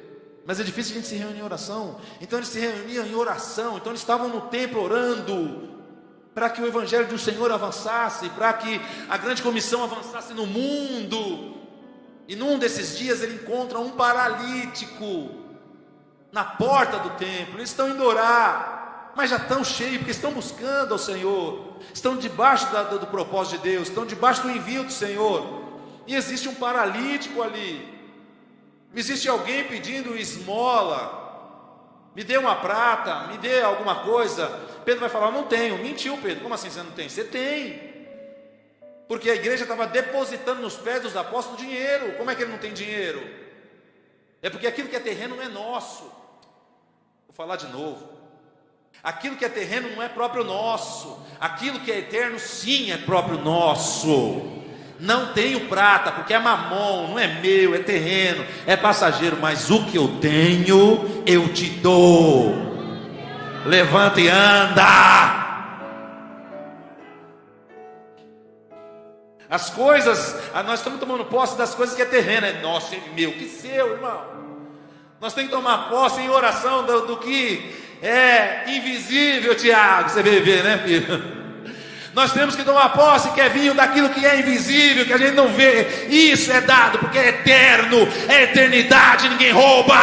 Mas é difícil a gente se reunir em oração. Então eles se reuniam em oração. Então eles estavam no templo orando, para que o evangelho do Senhor avançasse, para que a grande comissão avançasse no mundo. E num desses dias ele encontra um paralítico na porta do templo. Eles estão indo orar, mas já estão cheios, porque estão buscando ao Senhor, estão debaixo do propósito de Deus, estão debaixo do envio do Senhor. E existe um paralítico ali, existe alguém pedindo esmola. Me dê uma prata, me dê alguma coisa. Pedro vai falar, não tenho. Mentiu, Pedro. Como assim você não tem? Você tem. Porque a igreja estava depositando nos pés dos apóstolos dinheiro. Como é que ele não tem dinheiro? É porque aquilo que é terreno não é nosso. Vou falar de novo. Aquilo que é terreno não é próprio nosso. Aquilo que é eterno sim é próprio nosso. Não tenho prata, porque é mamon, não é meu, é terreno, é passageiro, mas o que eu tenho, eu te dou. Levanta e anda. As coisas, nós estamos tomando posse das coisas que é terreno, é nosso, é meu, que seu, irmão. Nós temos que tomar posse em oração do que é invisível, Tiago, você vê, né, filho? Nós temos que tomar posse, que é vinho daquilo que é invisível, que a gente não vê. Isso é dado porque é eterno, é eternidade, ninguém rouba.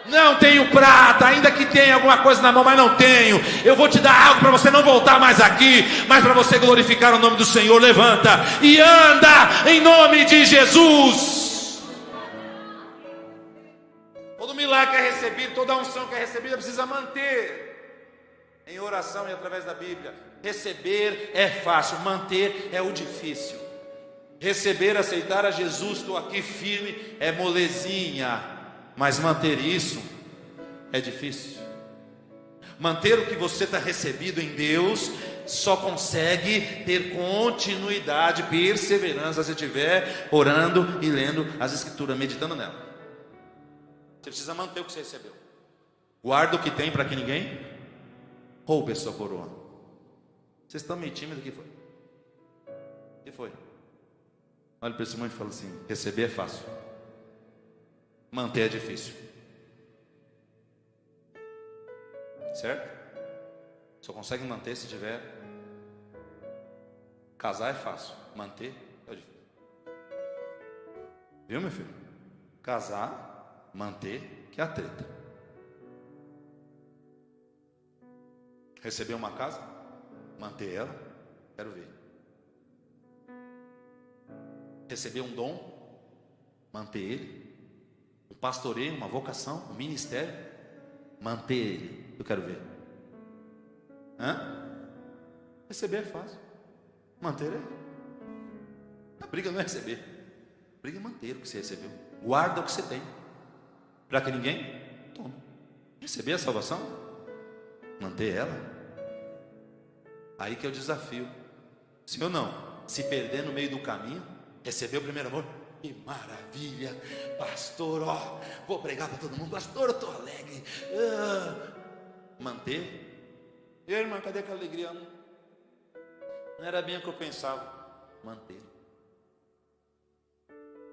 Não tenho prata, ainda que tenha alguma coisa na mão, mas não tenho. Eu vou te dar algo para você não voltar mais aqui, mas para você glorificar o nome do Senhor. Levanta e anda em nome de Jesus. Todo milagre que é recebido, toda unção que é recebida, precisa manter em oração e através da Bíblia. Receber é fácil, manter é o difícil. Receber, aceitar a Jesus, estou aqui firme, é molezinha. Mas manter isso é difícil. Manter o que você está recebido em Deus só consegue ter continuidade, perseverança, se estiver orando e lendo as Escrituras, meditando nela. Você precisa manter o que você recebeu. Guarda o que tem para que ninguém roube a sua coroa. Vocês estão meio tímidos, o que foi? O que foi? Olha para esse irmão e fala assim: receber é fácil, manter é difícil. Certo? Só consegue manter se tiver. Casar é fácil, manter é difícil. Viu, meu filho? Casar, manter, que é a treta. Receber uma casa, manter ela, quero ver. Receber um dom, manter ele. Um pastoreio, uma vocação, um ministério, manter ele, eu quero ver. Receber é fácil, manter é. A briga não é receber, a briga é manter o que você recebeu. Guarda o que você tem, para que ninguém tome. Receber a salvação, manter ela. Aí que é o desafio. Sim ou não? Se perder no meio do caminho, receber o primeiro amor. Que maravilha, pastor, ó, vou pregar para todo mundo, pastor, eu estou alegre. Manter. E aí, irmã, cadê aquela alegria? Não era bem o que eu pensava. Manter.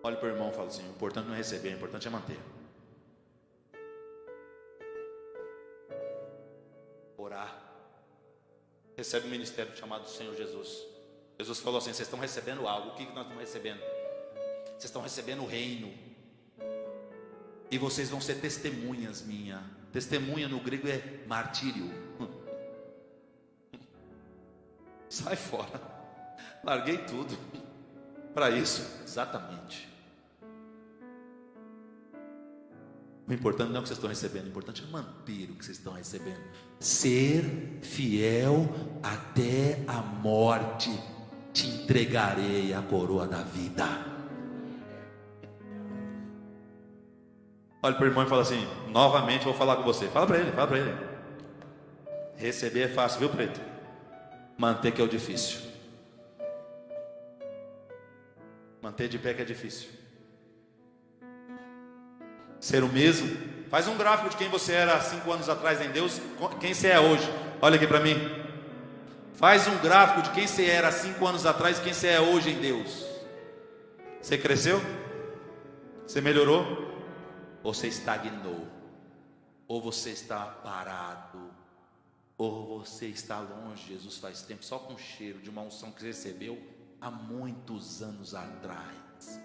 Olha para o irmão e fala assim: o importante não é receber, o importante é manter. Orar. Recebe um ministério chamado Senhor Jesus. Jesus falou assim: vocês estão recebendo algo. O que nós estamos recebendo? Vocês estão recebendo o reino. E vocês vão ser testemunhas minha. Testemunha no grego é martírio. Sai fora. Larguei tudo para isso. Exatamente. O importante não é o que vocês estão recebendo, o importante é manter o que vocês estão recebendo. Ser fiel até a morte. Te entregarei a coroa da vida. Olha para o irmão e fala assim: novamente vou falar com você. Fala para ele, fala para ele. Receber é fácil, viu, preto? Manter que é o difícil. Manter de pé que é difícil. Ser o mesmo. Faz um gráfico de quem você era há 5 anos atrás em Deus, quem você é hoje. Olha aqui para mim. Faz um gráfico de quem você era há 5 anos atrás e quem você é hoje em Deus. Você cresceu? Você melhorou? Ou você estagnou? Ou você está parado? Ou você está longe de Jesus faz tempo, só com o cheiro de uma unção que você recebeu há muitos anos atrás?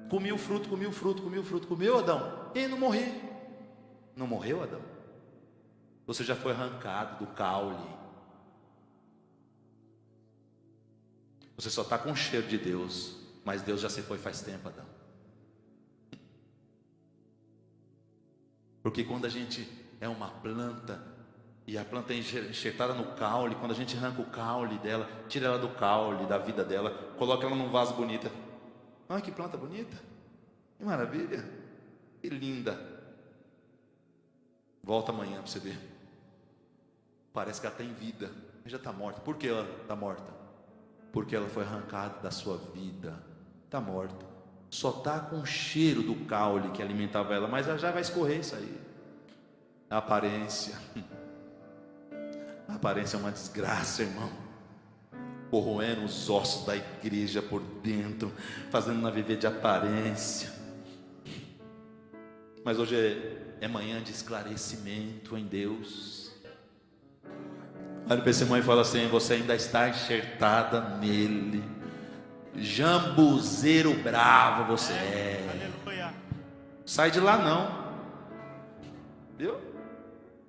Comi o fruto, comeu, Adão, e não morri. Não morreu, Adão? Você já foi arrancado do caule. Você só está com o cheiro de Deus, mas Deus já se foi faz tempo, Adão. Porque quando a gente é uma planta, e a planta é enxertada no caule, quando a gente arranca o caule dela, tira ela do caule, da vida dela, coloca ela num vaso bonito. Olha que planta bonita, que maravilha, que linda. Volta amanhã para você ver. Parece que ela tem vida, mas já está morta. Por que ela está morta? Porque ela foi arrancada da sua vida. Está morta. Só está com o cheiro do caule que alimentava ela, mas ela já vai escorrer isso aí. A aparência. A aparência é uma desgraça, irmão. Corroendo os ossos da igreja por dentro, fazendo-na viver de aparência. Mas hoje é manhã de esclarecimento em Deus. Olha para esse irmão e fala assim: você ainda está enxertada nele. Jambuzeiro bravo você é. Aleluia. Sai de lá não. Viu?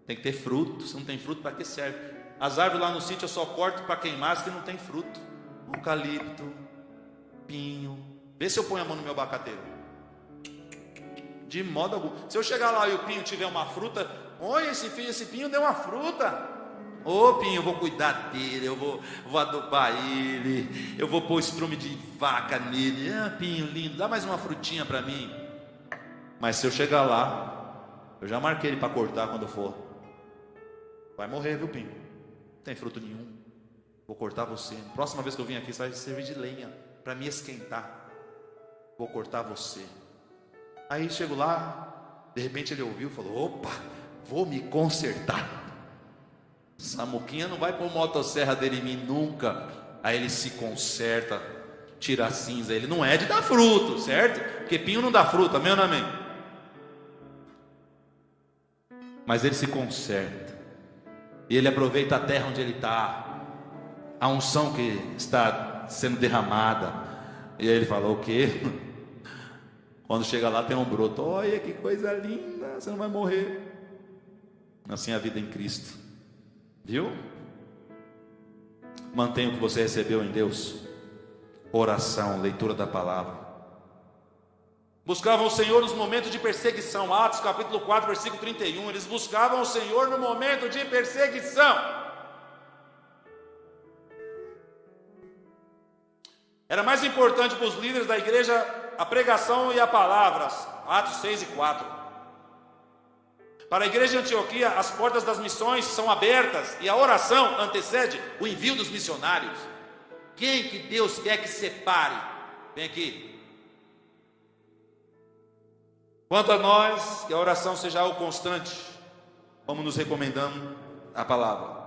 Tem que ter fruto. Se não tem fruto, para que serve? As árvores lá no sítio eu só corto para queimar as que não tem fruto. Eucalipto, pinho. Vê se eu ponho a mão no meu abacateiro. De modo algum. Se eu chegar lá e o pinho tiver uma fruta, olha esse pinho deu uma fruta. Ô pinho, eu vou cuidar dele, eu vou adubar ele, eu vou pôr estrume de vaca nele. Pinho lindo, dá mais uma frutinha para mim. Mas se eu chegar lá, eu já marquei ele para cortar quando eu for. Vai morrer, viu, pinho? Não tem fruto nenhum. Vou cortar você. Próxima vez que eu vim aqui, você vai servir de lenha para me esquentar. Vou cortar você. Aí chego lá, de repente ele ouviu e falou: opa, vou me consertar. Samuquinha não vai pôr motosserra dele em mim nunca. Aí ele se conserta, tira a cinza. Ele não é de dar fruto, certo? Porque pinho não dá fruto, amém ou não amém? Mas ele se conserta. E ele aproveita a terra onde ele está, a unção que está sendo derramada. E aí ele falou: o quê? Quando chega lá tem um broto. Olha que coisa linda, você não vai morrer. Assim é a vida em Cristo. Viu? Mantenha o que você recebeu em Deus. Oração, leitura da palavra. Buscavam o Senhor nos momentos de perseguição. Atos capítulo 4, versículo 31. Eles buscavam o Senhor no momento de perseguição. Era mais importante para os líderes da igreja a pregação e a palavra. Atos 6 e 4. Para a igreja de Antioquia, as portas das missões são abertas e a oração antecede o envio dos missionários. Quem que Deus quer que separe? Vem aqui. Quanto a nós, que a oração seja algo constante, como nos recomendando a palavra.